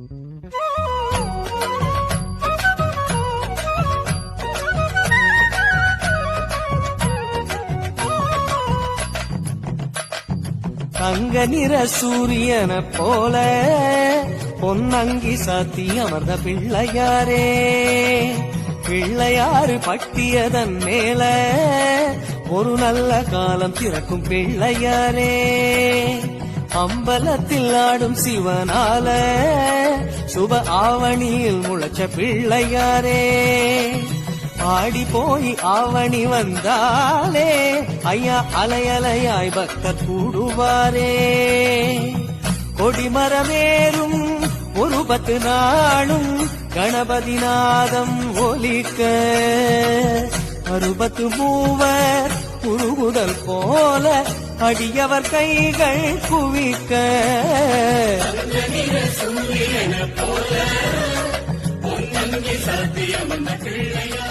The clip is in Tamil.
தங்க நிற சூரியன போல பொன்னங்கி சாத்தி அமர்ந்த பிள்ளையாரே, பிள்ளையாறு பட்டியதன் மேல ஒரு நல்ல காலம் திறக்கும் பிள்ளையாரே, அம்பலத்தில் ஆடும் சிவனால சுப ஆவணியில் முளைச்ச பிள்ளையாரே, ஆடி போய் ஆவணி வந்தாலே ஐயா அலையலையாய் பக்தர் கூடுவாரே, கொடிமரமேறும் ஒரு 10 நாளும் கணபதி நாதம் ஒலிக்க 60 மூவர் உருகுதல் போல அடியவர் கைகள் குவிக்க, சூரியன போல பொன்னங்கி சாத்தியம் பிள்ளையா